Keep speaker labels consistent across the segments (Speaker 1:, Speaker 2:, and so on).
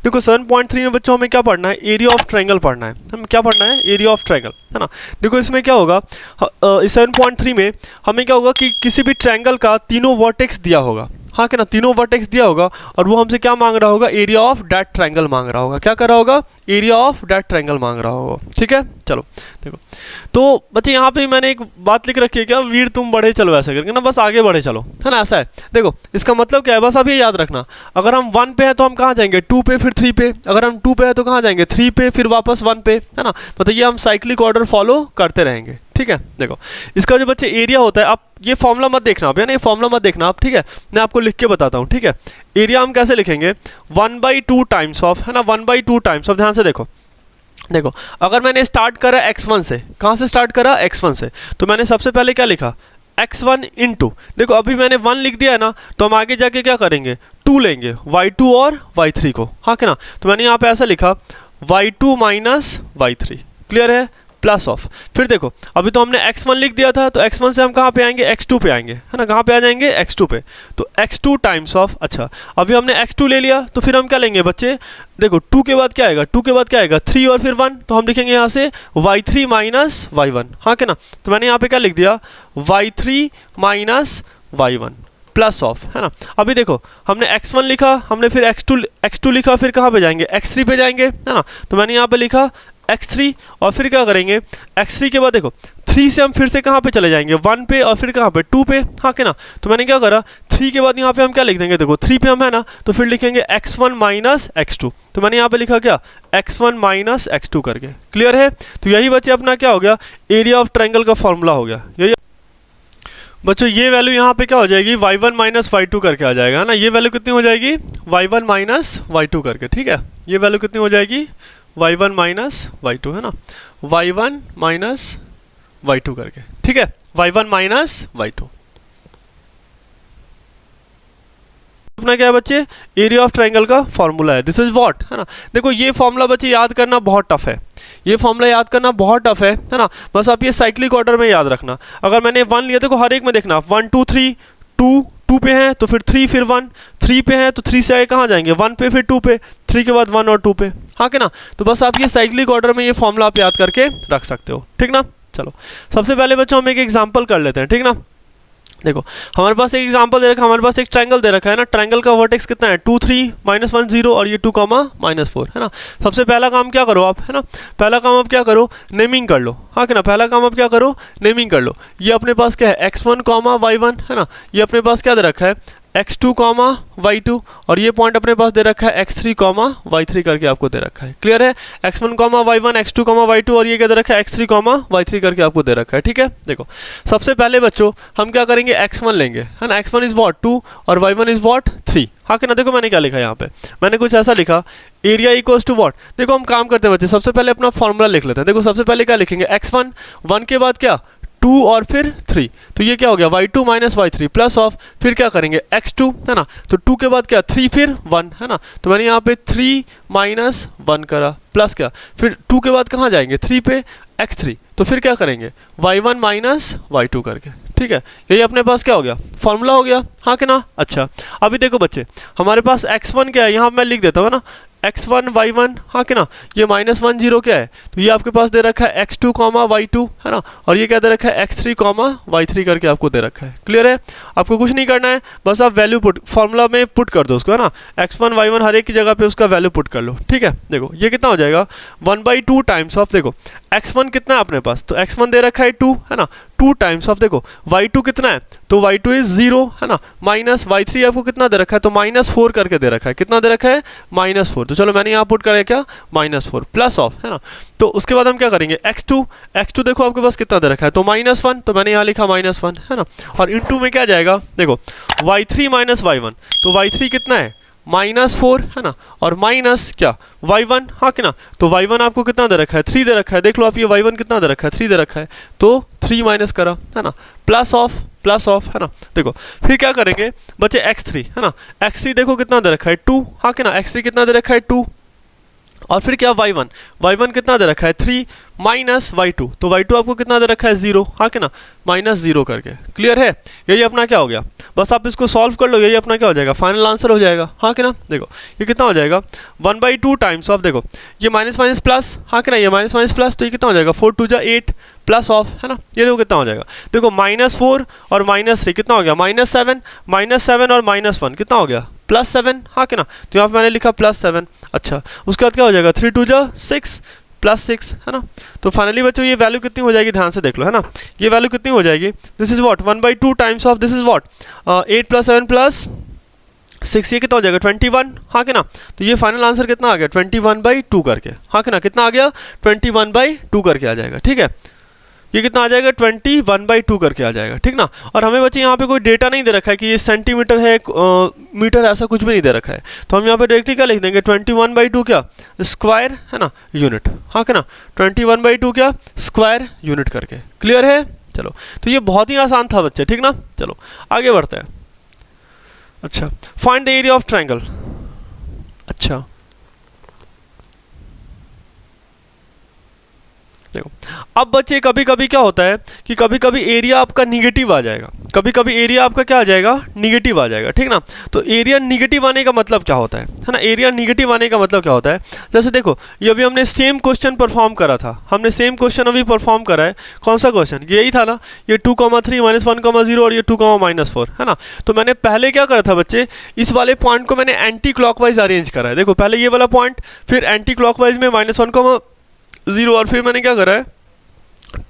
Speaker 1: देखो 7.3 में बच्चों हमें क्या पढ़ना है, एरिया ऑफ ट्रायंगल पढ़ना है। हम क्या पढ़ना है, एरिया ऑफ ट्रायंगल, है ना। देखो इसमें क्या होगा, 7.3 में हमें क्या होगा कि किसी भी ट्रायंगल का तीनों वर्टेक्स दिया होगा, हाँ कि ना, तीनों वर्टेक्स दिया होगा और वो हमसे क्या मांग रहा होगा, एरिया ऑफ दैट ट्रायंगल मांग रहा होगा। क्या कर रहा होगा, एरिया ऑफ दैट ट्रायंगल मांग रहा होगा। ठीक है, चलो देखो तो बच्चे यहाँ पे मैंने एक बात लिख रखी है, क्या वीर तुम बढ़े चलो ऐसा करके ना, बस आगे बढ़े चलो, है ना, ऐसा है। देखो इसका मतलब क्या है, बस आप ये याद रखना, अगर हम 1 पे हैं तो हम कहाँ जाएंगे, 2 पे, फिर 3 पे, अगर हम 2 पे हैं तो कहाँ जाएंगे, 3 पे, फिर वापस 1 पे, है ना। मतलब ये हम साइक्लिक ऑर्डर फॉलो करते रहेंगे। ठीक है, देखो इसका जो बच्चे एरिया होता है, आप ये फॉर्मूला मत देखना आप, है ना, ये फॉर्मूला मत देखना आप, ठीक है, मैं आपको लिख के बताता हूँ। ठीक है, एरिया हम कैसे लिखेंगे, 1/2 टाइम्स ऑफ, है ना, 1/2 टाइम्स ऑफ। ध्यान से देखो, देखो अगर मैंने स्टार्ट करा x1 से, कहाँ से स्टार्ट करा, x1 से, तो मैंने सबसे पहले क्या लिखा, x1 इंटू, देखो अभी मैंने 1 लिख दिया है ना, तो हम आगे जाके क्या करेंगे, 2 लेंगे, y2 और y3 को, हाँ कि ना। तो मैंने यहाँ पे ऐसा लिखा y2 माइनस y3, क्लियर है, प्लस ऑफ, फिर देखो अभी तो हमने x1 लिख दिया था, तो x1 से हम कहाँ पे आएंगे, x2 पे आएंगे, है ना, कहाँ पे आ जाएंगे, x2 पे, तो x2 टाइम्स ऑफ, अच्छा अभी हमने x2 ले लिया, तो फिर हम क्या लेंगे बच्चे, देखो 2 के बाद क्या आएगा, 2 के बाद क्या आएगा, 3 और फिर 1, तो हम लिखेंगे यहाँ से y3 माइनस y1, हाँ कि ना। तो मैंने यहाँ पे क्या लिख दिया, y3 minus y1 plus of, है ना। अभी देखो हमने x1 लिखा, हमने फिर x2 लिखा, फिर कहाँ पे जाएंगे, x3 पे जाएंगे, है ना। तो मैंने यहाँ पे लिखा x3 और फिर क्या करेंगे, x3 के बाद देखो 3 से हम फिर से कहाँ पे चले जाएंगे, 1 पे और फिर कहाँ पे, 2 पे, हाँ कि ना। तो मैंने क्या करा, 3 के बाद यहाँ पे हम क्या लिख देंगे, देखो 3 पे हम है ना, तो फिर लिखेंगे x1 माइनस x2, तो मैंने यहाँ पे लिखा क्या, x1 माइनस x2 करके, क्लियर है। तो यही बच्चे अपना क्या हो गया, एरिया ऑफ ट्रायंगल का फॉर्मूला हो गया। यही बच्चों ये वैल्यू यहाँ पे क्या हो जाएगी, y1 माइनस y2 करके आ जाएगा, है ना। ये वैल्यू कितनी हो जाएगी, y1 माइनस y2 करके, ठीक है। ये वैल्यू कितनी हो जाएगी, y1 माइनस y2, है ना, y1 माइनस y2 करके, ठीक है, y1 माइनस y2। अपना क्या है बच्चे, एरिया ऑफ ट्रायंगल का फॉर्मूला है, दिस इज व्हाट, है ना। देखो ये फॉर्मूला बच्चे याद करना बहुत टफ है, ये फॉर्मूला याद करना बहुत टफ है ना। बस आप ये साइक्लिक ऑर्डर में याद रखना, अगर मैंने 1 लिया, देखो हर एक में देखना, 1 2 3, 2 पे हैं तो फिर 3, फिर 1, 3 पे हैं तो 3 से आगे कहाँ जाएंगे, 1 पे, फिर 2 पे, 3 के बाद 1 और 2 पे, हाँ कि ना। तो बस आप ये साइक्लिक ऑर्डर में ये फॉर्मूला आप याद करके रख सकते हो, ठीक ना। चलो सबसे पहले बच्चों हम एक एग्जाम्पल कर लेते हैं, ठीक ना। देखो हमारे पास एक एग्जांपल दे रखा है, हमारे पास एक ट्रायंगल दे रखा है ना, ट्रायंगल का वर्टेक्स कितना है, 2 3 -1 0 और ये 2, -4, है ना। सबसे पहला काम क्या करो आप, है ना, पहला काम आप क्या करो, नेमिंग कर लो, हाँ कि ना। पहला काम आप क्या करो, नेमिंग कर लो। ये अपने पास क्या है, x1, y1, है ना। ये अपने पास क्या दे रखा है, x2, y2 और ये पॉइंट अपने पास दे रखा है x3, y3 करके आपको दे रखा है, क्लियर है। x1, y1, x2, y2 और ये क्या दे रखा है, x3, y3 करके आपको दे रखा है, ठीक है। देखो सबसे पहले बच्चों हम क्या करेंगे, x1 लेंगे, है ना। x1 इज वॉट 2 और y1 इज वॉट 3, हाँ कि ना। देखो मैंने क्या लिखा यहाँ पे, मैंने कुछ ऐसा लिखा, एरिया इक्वल्स टू वॉट। देखो हम काम करते हैं बच्चे, सबसे पहले अपना फॉर्मूला लिख लेते हैं। देखो सबसे पहले क्या लिखेंगे, x1, 1 के बाद क्या, 2 और फिर 3, तो ये क्या हो गया, y2 minus y3 plus of, फिर क्या करेंगे x2, है ना। तो 2 के बाद क्या, 3 फिर 1, है ना। तो मैंने यहाँ पे 3 माइनस 1 करा, प्लस क्या, फिर 2 के बाद कहाँ जाएंगे, 3 पे x3, तो फिर क्या करेंगे, y1 माइनस y2 करके, ठीक है। यही अपने पास क्या हो गया, फॉर्मूला हो गया, हाँ कि ना। अच्छा अभी देखो बच्चे हमारे पास x1 क्या है, यहाँ मैं लिख देता हूँ ना, x1 y1, हाँ कि ना। ये -1 0 क्या है, तो ये आपके पास दे रखा है x2, y2, है ना। और ये क्या दे रखा है, x3, y3 करके आपको दे रखा है, क्लियर है। आपको कुछ नहीं करना है, बस आप वैल्यू पुट फॉर्मूला में पुट कर दो उसको, है ना। x1 y1 हर एक की जगह पे उसका वैल्यू पुट कर लो, ठीक है। देखो ये कितना हो जाएगा, 1/2 टाइम्स ऑफ, देखो x1 कितना है अपने पास, तो x1 दे रखा है 2, है ना, 2 टाइम्स ऑफ, देखो y2 कितना है, तो y2 इज 0, है ना, माइनस y3 आपको कितना दे रखा है, तो -4 करके दे रखा है, कितना दे रखा है, -4। तो चलो मैंने यहाँ पुट करा क्या, -4 प्लस ऑफ, है ना। तो उसके बाद हम क्या करेंगे, x2 देखो आपके पास कितना दे रखा है, तो -1, तो मैंने यहाँ लिखा -1, है ना। और इनटू में क्या जाएगा, देखो y3 माइनस y1, तो y3 कितना है, -4, है ना, और माइनस क्या, y1, हाँ कि ना। तो y1 आपको कितना दे रखा है, 3 दे रखा है, देख लो आप, ये y1 कितना दे रखा है, 3 दे रखा है, तो 3 माइनस करा, है ना, प्लस ऑफ, है ना। देखो फिर क्या करेंगे बच्चे, x3, है ना, x3 देखो कितना दे रखा है, 2, हाँ कि ना। x3 कितना दे रखा है, 2, और फिर क्या, y1 कितना दे रखा है, 3 माइनस y2, तो y2 आपको कितना दे रखा है, 0, हाँ कि ना। -0 करके। क्लियर है? यही अपना क्या हो गया, बस आप इसको सॉल्व कर लो, यही अपना क्या हो जाएगा, फाइनल आंसर हो जाएगा। हाँ कि ना? देखो ये कितना हो जाएगा, 1/2 टाइम्स ऑफ, देखो ये माइनस माइनस प्लस, हाँ कि ना, ये माइनस माइनस प्लस, तो ये कितना हो जाएगा, 4 2 जा 8 प्लस ऑफ, है ना, ये देखो कितना हो जाएगा, देखो -4 और -3 कितना हो गया, -7, -7 और -1 कितना हो गया, +7, हाँ कि ना, तो यहाँ पे मैंने लिखा +7। अच्छा, उसके बाद क्या हो जाएगा, 3 2 जा 6 +6, है ना। तो फाइनली बच्चों ये वैल्यू कितनी हो जाएगी, ध्यान से देख लो, है ना, ये वैल्यू कितनी हो जाएगी, this is what 1/2 times of this is what 8 + 7 + 6, ये कितना हो जाएगा 21, हाँ कि ना। तो ये फाइनल आंसर कितना आ गया 21/2 करके, हाँ कि ना, कितना आ गया 21/2 करके आ जाएगा। ठीक है, ये कितना आ जाएगा 21/2 करके आ जाएगा। ठीक ना। और हमें बच्चे यहाँ पे कोई डेटा नहीं दे रखा है कि ये सेंटीमीटर है मीटर, ऐसा कुछ भी नहीं दे रखा है, तो हम यहाँ पे डायरेक्टली क्या लिख देंगे 21/2 क्या स्क्वायर, है ना, यूनिट, हाँ कि ना, 21/2 क्या स्क्वायर यूनिट करके। क्लियर है? चलो, तो ये बहुत ही आसान था बच्चे। ठीक ना, चलो आगे बढ़ते हैं। अच्छा, find the area of triangle. अच्छा देखो, अब बच्चे कभी कभी क्या होता है कि कभी कभी एरिया आपका निगेटिव आ जाएगा, कभी कभी एरिया आपका क्या आ जाएगा, निगेटिव आ जाएगा। ठीक ना। तो एरिया निगेटिव आने का मतलब क्या होता है ना, एरिया निगेटिव आने का मतलब क्या होता है, जैसे देखो ये अभी हमने सेम क्वेश्चन परफॉर्म करा था, हमने सेम क्वेश्चन अभी परफॉर्म करा है, कौन सा क्वेश्चन, यही था ना, ये 2,3 -1,0 और ये 2,-4, है ना। तो मैंने पहले क्या करा था बच्चे, इस वाले पॉइंट को मैंने एंटी क्लॉकवाइज अरेंज करा है। देखो पहले ये वाला पॉइंट, फिर एंटी क्लॉकवाइज में -1,0 और फिर मैंने क्या करा है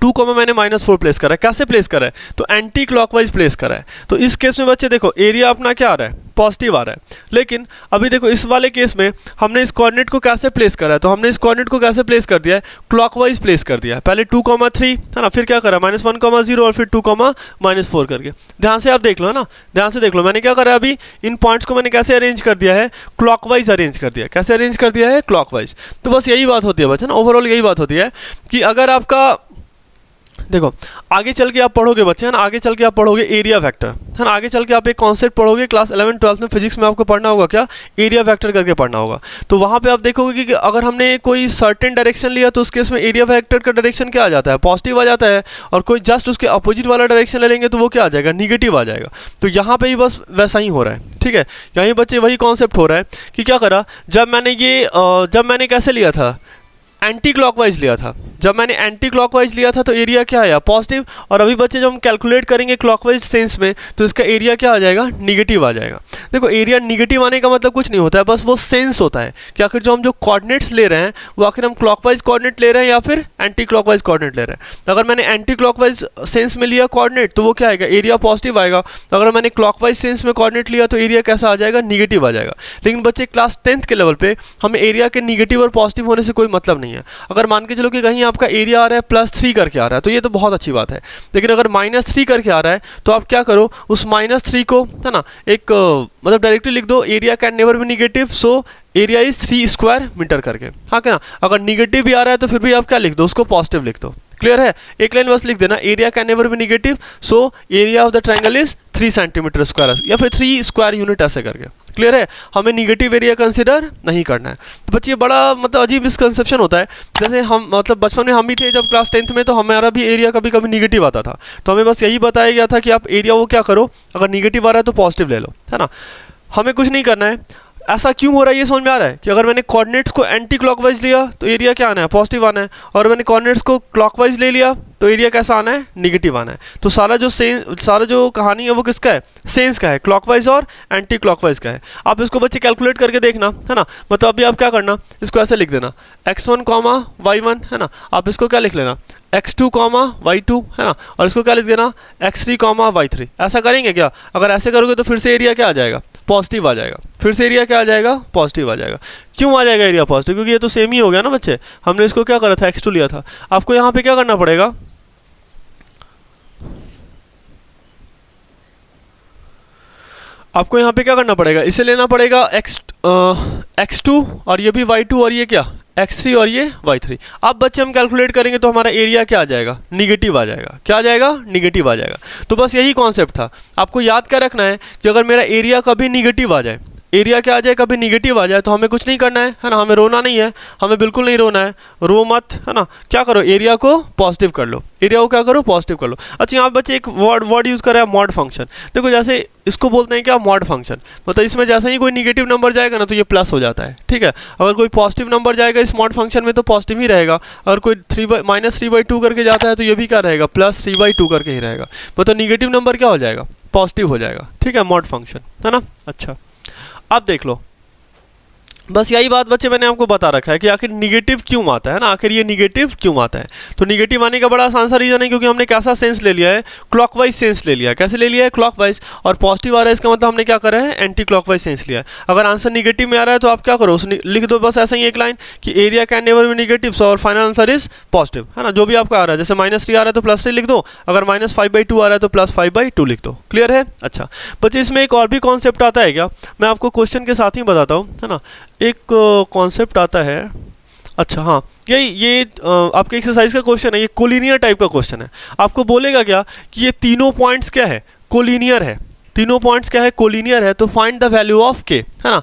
Speaker 1: 2 को मैंने -4 प्लेस करा है। कैसे प्लेस करा है, तो एंटी क्लॉकवाइज प्लेस करा है। तो इस केस में बच्चे देखो एरिया अपना क्या आ रहा है, पॉजिटिव आ रहा है। लेकिन अभी देखो इस वाले केस में हमने इस कोऑर्डिनेट को कैसे प्लेस करा है, तो हमने इस कोऑर्डिनेट को कैसे प्लेस कर दिया है, क्लॉकवाइज प्लेस कर दिया है। पहले 2,3, है ना, फिर क्या करा -1,0 और फिर 2,-4 करके। ध्यान से आप देख लो, है ना, ध्यान से देख लो, मैंने क्या करा अभी, इन पॉइंट्स को मैंने कैसे अरेंज कर दिया है, क्लॉकवाइज अरेंज कर दिया। कैसे अरेंज कर दिया है, क्लॉकवाइज। तो बस यही बात होती है बच्चे ना, ओवरऑल यही बात होती है कि अगर आपका देखो आगे चल के आप पढ़ोगे बच्चे, है ना, आगे चल के आप पढ़ोगे एरिया वेक्टर, है ना, आगे चल के आप एक कॉन्सेप्ट पढ़ोगे क्लास 11-12 में फिजिक्स में, आपको पढ़ना होगा क्या, एरिया वेक्टर करके पढ़ना होगा। तो वहाँ पे आप देखोगे कि अगर हमने कोई सर्टेन डायरेक्शन लिया तो उस केस में एरिया वेक्टर का डायरेक्शन क्या आ जाता है, पॉजिटिव आ जाता है, और कोई जस्ट उसके अपोजिट वाला डायरेक्शन ले लेंगे तो वो क्या आ जाएगा, निगेटिव आ जाएगा। तो यहाँ पे ही बस वैसा ही हो रहा है। ठीक है, यहीं बच्चे वही कॉन्सेप्ट हो रहा है कि क्या करा, जब मैंने कैसे लिया था, एंटी क्लॉकवाइज लिया था। जब मैंने एंटी क्लॉकवाइज लिया था तो एरिया क्या आया, पॉजिटिव। और अभी बच्चे जब हम कैलकुलेट करेंगे क्लॉकवाइज सेंस में तो इसका एरिया क्या आ जाएगा, निगेटिव आ जाएगा। देखो एरिया निगेटिव आने का मतलब कुछ नहीं होता है, बस वो सेंस होता है कि आखिर जो हम जो कोऑर्डिनेट्स ले रहे हैं वो आखिर हम क्लॉकवाइज कोऑर्डिनेट ले रहे हैं या फिर एंटी क्लॉकवाइज कोऑर्डिनेट ले रहे हैं। अगर मैंने एंटी क्लॉकवाइज सेंस में लिया कोऑर्डिनेट तो वो क्या आएगा, एरिया पॉजिटिव आएगा। अगर मैंने क्लॉकवाइज सेंस में कोऑर्डिनेट लिया तो एरिया कैसा आ जाएगा, निगेटिव आ जाएगा। लेकिन बच्चे क्लास 10th के लेवल पे हमें एरिया के निगेटिव और पॉजिटिव होने से कोई मतलब नहीं है। अगर मान के चलो कि कहीं आपका एरिया आ रहा है +3 करके आ रहा है तो ये तो बहुत अच्छी बात है। लेकिन अगर -3 करके आ रहा है तो आप क्या करो, उस -3 को, है ना, एक मतलब डायरेक्टली लिख दो, area can never be negative so area is 3 square metre करके। हाँ क्या ना, अगर निगेटिव भी आ रहा है तो फिर भी आप क्या लिख दो, उसको पॉजिटिव लिख दो। क्लियर है? एक लाइन बस लिख देना, area can never be negative so area of the triangle is 3 centimetre square या फिर 3 स्क्वायर यूनिट ऐसे करके। क्लियर है? हमें निगेटिव एरिया कंसिडर नहीं करना है। तो बच्चे बड़ा मतलब अजीब मिसकंसेप्शन होता है, जैसे हम मतलब बचपन में हम भी थे जब क्लास 10th में, तो हमारा भी एरिया कभी कभी निगेटिव आता था, तो हमें बस यही बताया गया था कि आप एरिया वो क्या करो, अगर निगेटिव आ रहा है तो पॉजिटिव ले लो, है ना, हमें कुछ नहीं करना है। ऐसा क्यों हो रहा है ये समझ में आ रहा है कि अगर मैंने कोऑर्डिनेट्स को एंटी क्लॉकवाइज लिया तो एरिया क्या आना है, पॉजिटिव आना है, और मैंने कोऑर्डिनेट्स को क्लॉकवाइज ले लिया तो एरिया कैसा आना है, निगेटिव आना है। तो सारा जो कहानी है वो किसका है, सेंस का है, क्लॉकवाइज और एंटी क्लॉकवाइज का है। आप इसको बच्चे कैलकुलेट करके देखना, है ना, मतलब अभी आप क्या करना, इसको ऐसे लिख देना x1, y1, है ना, आप इसको क्या लिख लेना x2, y2, है ना, और इसको क्या लिख देना x3, y3। ऐसा करेंगे क्या, अगर ऐसे करोगे तो फिर से एरिया क्या आ जाएगा, पॉजिटिव आ जाएगा। फिर से एरिया क्या आ जाएगा, पॉजिटिव आ जाएगा। क्यों आ जाएगा एरिया पॉजिटिव, क्योंकि ये तो सेम ही हो गया ना बच्चे, हमने इसको क्या करा था, x2 लिया था। आपको यहाँ पे क्या करना पड़ेगा, आपको यहाँ पे क्या करना पड़ेगा, इसे लेना पड़ेगा x2 और ये भी y2 और ये क्या x3 और ये y3। अब बच्चे हम कैलकुलेट करेंगे तो हमारा एरिया क्या आ जाएगा, निगेटिव आ जाएगा। क्या आ जाएगा, निगेटिव आ जाएगा। तो बस यही कॉन्सेप्ट था, आपको याद क्या रखना है कि अगर मेरा एरिया कभी निगेटिव आ जाए, एरिया क्या आ जाए, कभी निगेटिव आ जाए तो हमें कुछ नहीं करना है ना, हमें रोना नहीं है, हमें बिल्कुल नहीं रोना है, रो मत, है ना, क्या करो एरिया को पॉजिटिव कर लो, एरिया को क्या करो पॉजिटिव कर लो। अच्छा यहाँ बच्चे एक वर्ड यूज़ कर रहा है मॉड फंक्शन। देखो जैसे इसको बोलते हैं क्या, मॉड फंक्शन, मतलब इसमें जैसे ही कोई निगेटिव नंबर जाएगा ना तो ये प्लस हो जाता है, ठीक है। अगर कोई पॉजिटिव नंबर जाएगा इस मॉड फंक्शन में तो पॉजिटिव ही रहेगा, अगर कोई -3/2 करके जाता है तो ये भी क्या रहेगा, +3/2 करके ही रहेगा, मतलब निगेटिव नंबर क्या हो जाएगा, पॉजिटिव हो जाएगा, ठीक है, मॉड फंक्शन, है ना। अच्छा अब देख लो, बस यही बात बच्चे मैंने आपको बता रखा है कि आखिर निगेटिव क्यों आता है ना, आखिर ये निगेटिव क्यों आता है। तो निगेटिव आने का बड़ा आसान सा रीज़न है क्योंकि हमने कैसा सेंस ले लिया है, क्लॉकवाइज सेंस ले लिया है। कैसे ले लिया है, क्लॉकवाइज, और पॉजिटिव आ रहा है इसका मतलब हमने क्या करा है, एंटी क्लॉकवाइज सेंस लिया है। अगर आंसर निगेटिव में आ रहा है तो आप क्या करो, लिख दो बस ऐसा ही एक लाइन कि area can never be negative, so और फाइनल आंसर इज पॉजिटिव, है ना। जो भी आपका आ रहा है, जैसे -3 आ रहा है तो +3 लिख दो, अगर -5/2 आ रहा है तो +5/2 लिख दो। क्लियर है। अच्छा बच्चे इसमें एक और भी कॉन्सेप्ट आता है क्या, मैं आपको क्वेश्चन के साथ ही बताता हूँ, है ना। एक कॉन्सेप्ट आता है, अच्छा हाँ ये आपके एक्सरसाइज का क्वेश्चन है, ये कोलिनियर टाइप का क्वेश्चन है। आपको बोलेगा क्या कि ये तीनों पॉइंट्स क्या है, कोलिनियर है, तीनों पॉइंट्स क्या है, कोलिनियर है, तो फाइंड द वैल्यू ऑफ के, है ना,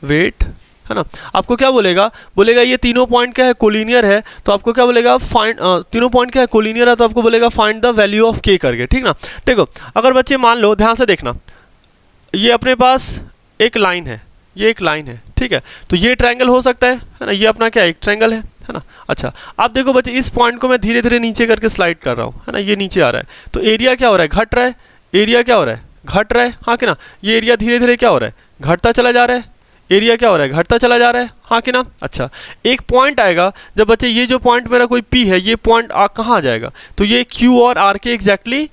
Speaker 1: वेट, है ना। आपको क्या बोलेगा, बोलेगा ये तीनों पॉइंट क्या है, कोलिनियर है, तो आपको क्या बोलेगा, फाइंड तीनों पॉइंट क्या है, कोलिनियर है, तो आपको बोलेगा फाइंड द वैल्यू ऑफ के करके, ठीक ना। देखो अगर बच्चे मान लो, ध्यान से देखना, ये अपने पास एक लाइन है, ये एक लाइन है, ठीक है, तो ये ट्रायंगल हो सकता है ना, ये अपना क्या एक ट्रायंगल है ना। अच्छा आप देखो बच्चे इस पॉइंट को मैं धीरे धीरे नीचे करके स्लाइड कर रहा हूँ, है ना, ये नीचे आ रहा है, तो एरिया क्या हो रहा है, घट रहा है, एरिया क्या हो रहा है, घट रहा है, हाँ कि ना, ये एरिया धीरे धीरे क्या हो रहा है, घटता चला जा रहा है, एरिया क्या हो रहा है, घटता चला जा रहा है, हाँ कि ना। अच्छा एक पॉइंट आएगा जब बच्चे ये जो पॉइंट मेरा कोई P है, ये पॉइंट कहाँ आ जाएगा, तो ये Q और R के एग्जैक्टली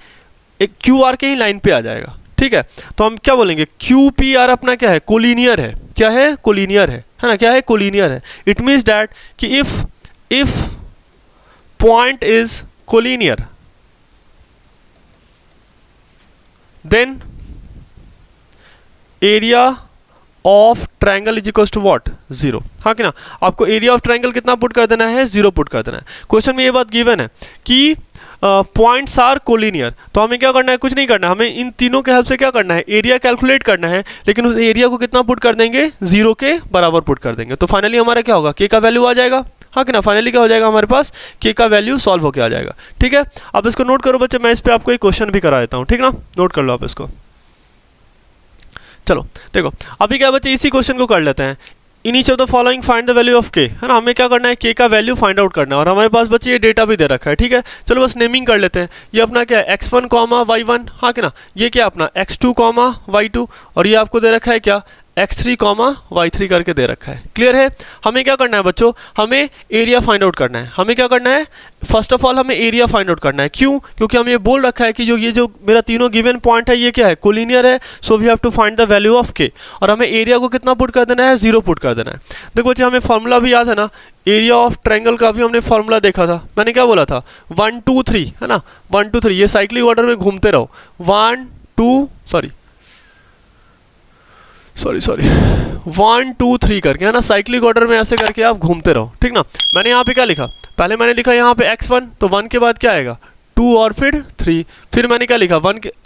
Speaker 1: एक Q R के ही लाइन पे आ जाएगा, ठीक है। तो हम क्या बोलेंगे, QPR अपना क्या है, कोलिनियर है, क्या है, कोलिनियर है ना, क्या है, कोलिनियर है। इट मीन्स दैट कि if point is collinear then area of triangle is equals to what, 0, हाँ कि ना। आपको एरिया ऑफ ट्रायंगल कितना पुट कर देना है, 0 पुट कर देना है। क्वेश्चन में ये बात गिवन है कि पॉइंट्स आर कोलिनियर, तो हमें क्या करना है, कुछ नहीं करना, हमें इन तीनों के हेल्प से क्या करना है, एरिया कैलकुलेट करना है, लेकिन उस एरिया को कितना पुट कर देंगे, 0 के बराबर पुट कर देंगे। तो फाइनली हमारा क्या होगा, के का वैल्यू आ जाएगा, हाँ कि ना, फाइनली क्या हो जाएगा हमारे पास, के का वैल्यू सॉल्व होकर आ जाएगा, ठीक है। अब इसको नोट करो बच्चे, मैं इस पर आपको एक क्वेश्चन भी करा देता हूँ, ठीक ना, नोट कर लो आप इसको। चलो देखो अभी क्या बच्चे, इसी क्वेश्चन को कर लेते हैं। In each of the following find the value of के, है ना, हमें क्या करना है, के का वैल्यू फाइंड आउट करना है, और हमारे पास बच्चे ये डेटा भी दे रखा है, ठीक है। चलो बस नेमिंग कर लेते हैं। ये अपना क्या है, x1, y1, हाँ कि ना, ये क्या अपना x2, y2, और ये आपको दे रखा है क्या, x3, y3 करके दे रखा है। क्लियर है। हमें क्या करना है बच्चों, हमें एरिया फाइंड आउट करना है। हमें क्या करना है, फर्स्ट ऑफ ऑल हमें एरिया फाइंड आउट करना है। क्यों, क्योंकि हमें ये बोल रखा है कि ये जो मेरा तीनों गिवन पॉइंट है ये क्या है, कोलिनियर है, so we have to find the value of k, और हमें एरिया को कितना पुट कर देना है, 0 पुट कर देना है। देखो बच्चे हमें फॉर्मूला भी याद है ना, एरिया ऑफ ट्रायंगल का भी हमने फॉर्मूला देखा था, मैंने क्या बोला था, 1 2 3, है ना, 1 2 3, ये साइक्लिक ऑर्डर में घूमते रहो, 1 2 1 2 3 करके, है ना, साइक्लिक ऑर्डर में ऐसे करके आप घूमते रहो, ठीक ना। मैंने यहाँ पे क्या लिखा, पहले मैंने लिखा यहाँ पे x1, तो 1 के बाद क्या आएगा, 2 और फिर 3, फिर मैंने क्या लिखा,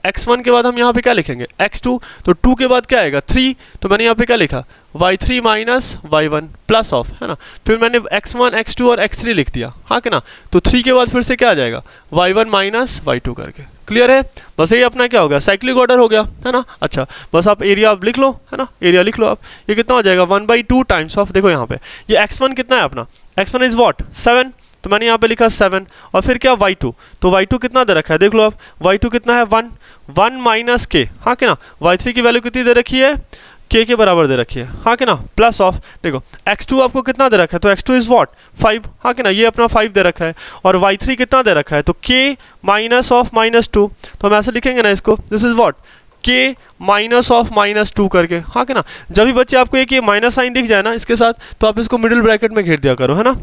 Speaker 1: x1 के बाद हम यहाँ पे क्या लिखेंगे, x2, तो 2 के बाद क्या आएगा, 3, तो मैंने यहाँ पे क्या लिखा, y3 minus y1 plus of, है ना, फिर मैंने x1 x2 और x3 लिख दिया, हाँ कि ना, तो 3 के बाद फिर से क्या आ जाएगा, y1 माइनस y2 करके। क्लियर है। बस ये अपना क्या हो गया, साइक्लिक ऑर्डर हो गया, है ना। अच्छा बस आप एरिया आप लिख लो, है ना, एरिया लिख लो आप, ये कितना हो जाएगा, 1/2 टाइम्स ऑफ, देखो यहाँ पे ये x1 कितना है अपना, x1 इज व्हाट, 7, तो मैंने यहाँ पे लिखा 7, और फिर क्या y2, तो y2 कितना दे रखा है, देख लो आप, y2 कितना है, 1 माइनस के, हाँ कि ना, y3 की वैल्यू कितनी दे रखी है, के बराबर दे रखी है, हाँ कि ना, प्लस ऑफ, देखो x2 आपको कितना दे रखा है, तो x2 इज व्हाट, 5, हाँ कि ना, ये अपना 5 दे रखा है, और y3 कितना दे रखा है, तो k माइनस ऑफ -2, तो हम ऐसे लिखेंगे ना इसको, this is what, k minus of -2 करके, हाँ कि ना। जब भी बच्चे आपको एक ये माइनस साइन दिख जाए ना इसके साथ, तो आप इसको मिडिल ब्रैकेट में घेर दिया करो, है ना,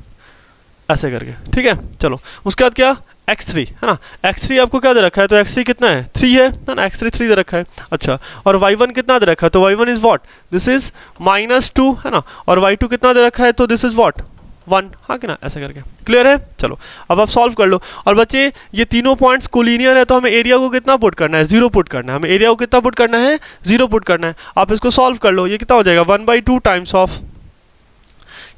Speaker 1: ऐसे करके, ठीक है। चलो उसके बाद क्या, x3, है ना, x3 आपको क्या दे रखा है, तो x3 कितना है, 3 है ना, x3 3 दे रखा है। अच्छा और y1 कितना दे रखा है, तो y1 is what, this is -2, है ना, और y2 कितना दे रखा है, तो दिस इज व्हाट, 1, हाँ कि ना, ऐसा करके। क्लियर है? चलो अब आप सॉल्व कर लो। और बच्चे ये तीनों पॉइंट्स कोलिनियर है तो हमें एरिया को कितना पुट करना है, 0 पुट करना है। हमें एरिया को कितना पुट करना है, 0 पुट करना है। आप इसको सॉल्व कर लो, ये कितना हो जाएगा 1/2 टाइम्स ऑफ,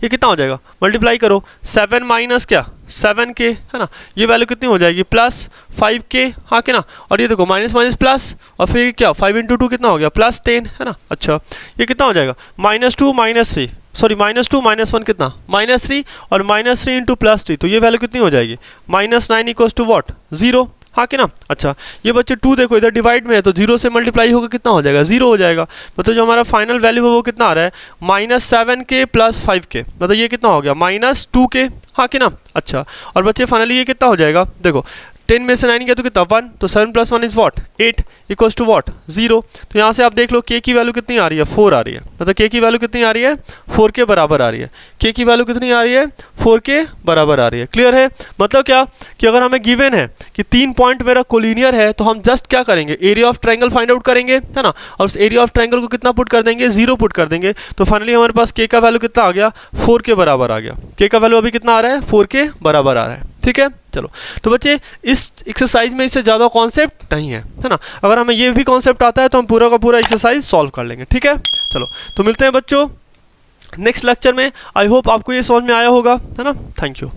Speaker 1: ये कितना हो जाएगा, मल्टीप्लाई करो 7 माइनस क्या 7k, है ना, ये वैल्यू कितनी हो जाएगी प्लस 5k, हाँ कि ना। और ये देखो माइनस माइनस प्लस, और फिर क्या 5 × 2 कितना हो गया प्लस 10, है ना। अच्छा ये कितना हो जाएगा -2 -3, सॉरी -2 -1 कितना -3, और -3 × +3, तो ये वैल्यू कितनी हो जाएगी -9 = व्हाट 0, हाँ कि ना। अच्छा ये बच्चे 2 देखो इधर डिवाइड में है तो 0 से मल्टीप्लाई होकर कितना हो जाएगा 0 हो जाएगा। मतलब जो हमारा फाइनल वैल्यू है वो कितना आ रहा है -7k + 5k, मतलब ये कितना हो गया -2k, हाँ कि ना। अच्छा और बच्चे फाइनली ये कितना हो जाएगा, देखो 10 में से 9 गया तो कितना 1, तो 7 + 1 इज व्हाट 8 = व्हाट 0। तो यहाँ से आप देख लो k की वैल्यू कितनी आ रही है 4 आ रही है, मतलब k की वैल्यू कितनी आ रही है 4 के बराबर आ रही है। k की वैल्यू कितनी आ रही है 4 के बराबर आ रही है। क्लियर है? मतलब क्या कि अगर हमें गिवन है कि 3 पॉइंट मेरा कोलिनियर है तो हम जस्ट क्या करेंगे, area of triangle find out करेंगे, है ना। और उस एरिया ऑफ ट्रायंगल को कितना पुट कर देंगे 0 पुट कर देंगे। तो फाइनली हमारे पास k का वैल्यू कितना आ गया 4 के बराबर आ गया। k का वैल्यू अभी कितना आ रहा है 4 के बराबर आ रहा है। ठीक है चलो, तो बच्चे इस एक्सरसाइज में इससे ज़्यादा कॉन्सेप्ट नहीं है ना। अगर हमें ये भी कॉन्सेप्ट आता है तो हम पूरा का पूरा एक्सरसाइज सॉल्व कर लेंगे। ठीक है चलो, तो मिलते हैं बच्चों नेक्स्ट लेक्चर में। आई होप आपको ये समझ में आया होगा, है ना। Thank you.